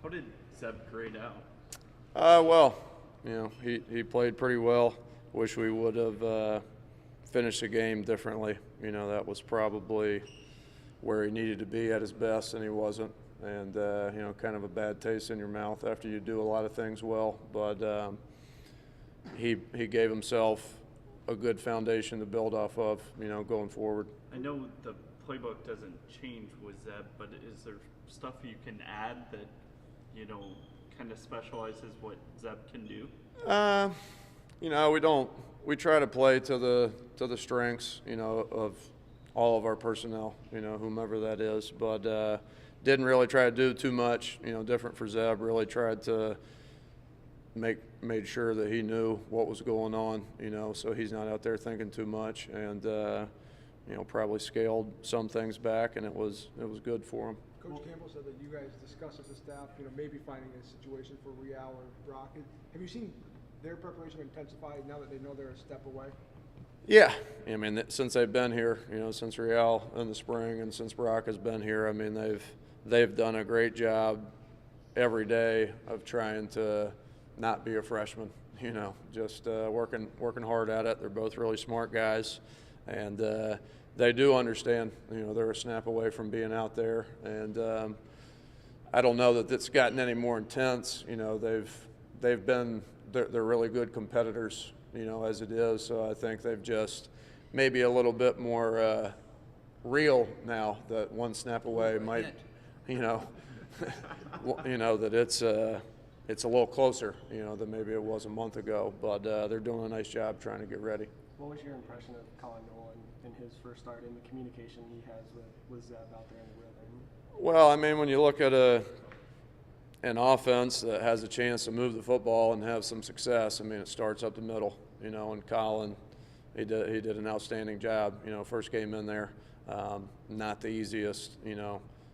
How did Zeb grade out? Well, he played pretty well. Wish we would have finished the game differently. That was probably where he needed to be at his best, and he wasn't. And, kind of a bad taste in your mouth after you do a lot of things well. But he gave himself a good foundation to build off of, going forward. I know the playbook doesn't change with Zeb, but is there stuff you can add that, kind of specializes what Zeb can do? We try to play to the strengths, of all of our personnel, whomever that is. But didn't really try to do too much, different for Zeb. Really tried to made sure that he knew what was going on, so he's not out there thinking too much, and probably scaled some things back, and it was good for him. Coach Campbell said that you guys discussed as a staff, maybe finding a situation for Real or Brock. Have you seen their preparation intensify now that they know they're a step away? Yeah, I mean, since they've been here, since Real in the spring and since Brock has been here, I mean, they've done a great job every day of trying to not be a freshman, just working hard at it. They're both really smart guys, and they do understand, they're a snap away from being out there. And I don't know that it's gotten any more intense. They're really good competitors, as it is. So I think they've just maybe a little bit more real now that one snap away might, that it's a little closer, than maybe it was a month ago. But they're doing a nice job trying to get ready. What was your impression of Colin Nolan in his first start and the communication he has with Zeb out there in the rhythm? Well, I mean, when you look at an offense that has a chance to move the football and have some success, I mean, it starts up the middle, and Colin, he did an outstanding job, first game in there. Not the easiest,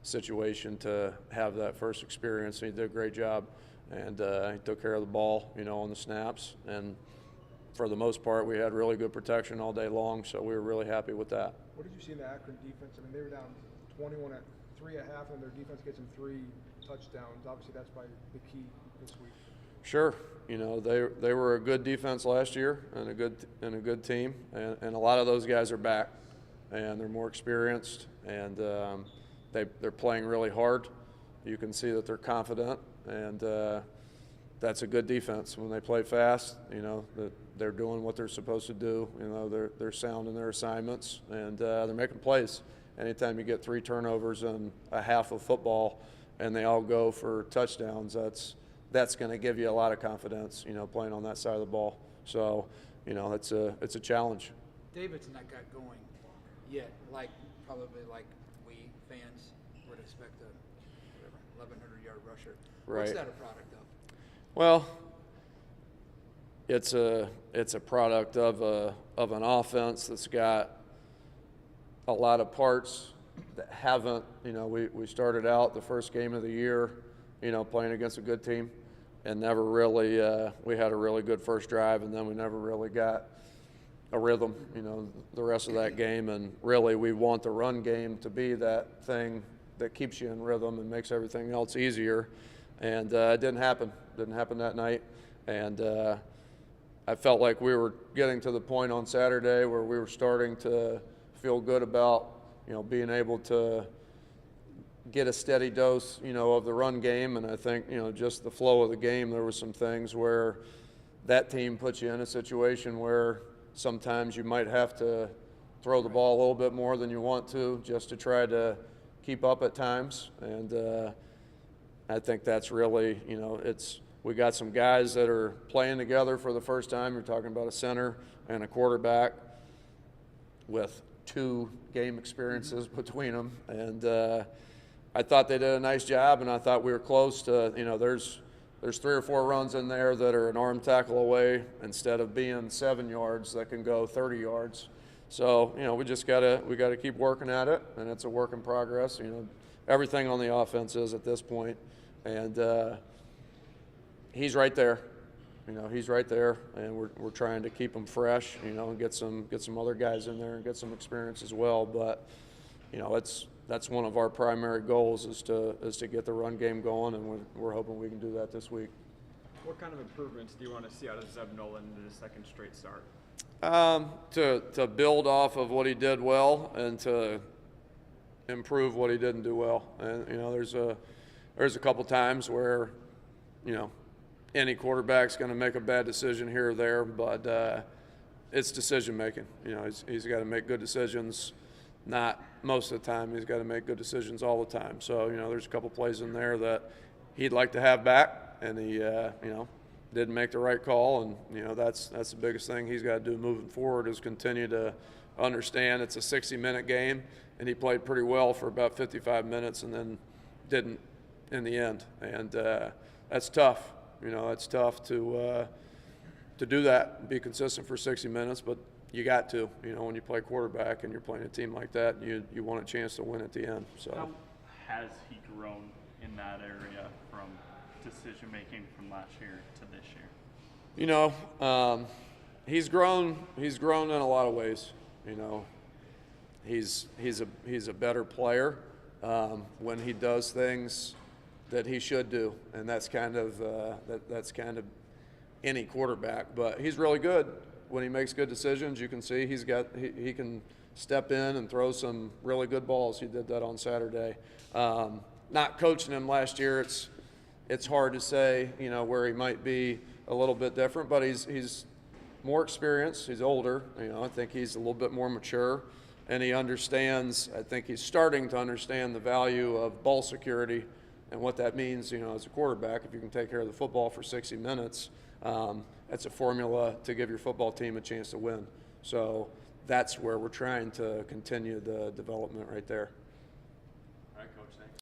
situation to have that first experience. He did a great job, and he took care of the ball, on the snaps. And for the most part, we had really good protection all day long, so we were really happy with that. What did you see in the Akron defense? I mean, they were down 21 at 3 at half, and their defense gets them 3 touchdowns. Obviously, that's probably the key this week. Sure, they were a good defense last year and a good team, and a lot of those guys are back, and they're more experienced, and they're playing really hard. You can see that they're confident, and that's a good defense. When they play fast, that they're doing what they're supposed to do. They're sound in their assignments, and they're making plays. Anytime you get 3 turnovers in a half of football and they all go for touchdowns, that's going to give you a lot of confidence, playing on that side of the ball. So, it's a challenge. David's not got going yet, probably like we fans would expect a 1,100-yard rusher. Right. What's that a product of? Well, it's a product of an offense that's got a lot of parts that haven't. We started out the first game of the year, playing against a good team, and never really. We had a really good first drive, and then we never really got a rhythm. The rest of that game, and really we want the run game to be that thing that keeps you in rhythm and makes everything else easier. And it didn't happen. Didn't happen that night, and I felt like we were getting to the point on Saturday where we were starting to feel good about, being able to get a steady dose, of the run game. And I think, just the flow of the game, there were some things where that team puts you in a situation where sometimes you might have to throw the ball a little bit more than you want to just to try to keep up at times. And I think that's really, we got some guys that are playing together for the first time. You're talking about a center and a quarterback with 2 game experiences between them. And I thought they did a nice job, and I thought we were close to, there's 3 or 4 runs in there that are an arm tackle away instead of being 7 yards that can go 30 yards. So, we just got to keep working at it, and it's a work in progress. Everything on the offense is at this point. And he's right there. He's right there, and we're trying to keep him fresh, and get some other guys in there and get some experience as well. But, that's one of our primary goals is to get the run game going, and we're hoping we can do that this week. What kind of improvements do you want to see out of Zeb Nolan in his second straight start? To build off of what he did well and to improve what he didn't do well. And there's a couple times where any quarterback's going to make a bad decision here or there, but it's decision making. He's got to make good decisions. Not most of the time. He's got to make good decisions all the time. So there's a couple plays in there that he'd like to have back, and he didn't make the right call, and that's the biggest thing he's got to do moving forward is continue to understand it's a 60-minute game, and he played pretty well for about 55 minutes and then didn't in the end, and that's tough. It's tough to do that and be consistent for 60 minutes, but you got to. When you play quarterback and you're playing a team like that, you want a chance to win at the end. So How has he grown in that area from decision making from last year to this year? He's grown in a lot of ways. He's a better player when he does things that he should do, and that's kind of any quarterback. But he's really good when he makes good decisions. You can see he can step in and throw some really good balls. He did that on Saturday. Not coaching him last year, it's hard to say where he might be a little bit different, but he's more experienced. He's older. I think he's a little bit more mature, and he understands. I think he's starting to understand the value of ball security and what that means. As a quarterback, if you can take care of the football for 60 minutes, that's a formula to give your football team a chance to win. So that's where we're trying to continue the development right there.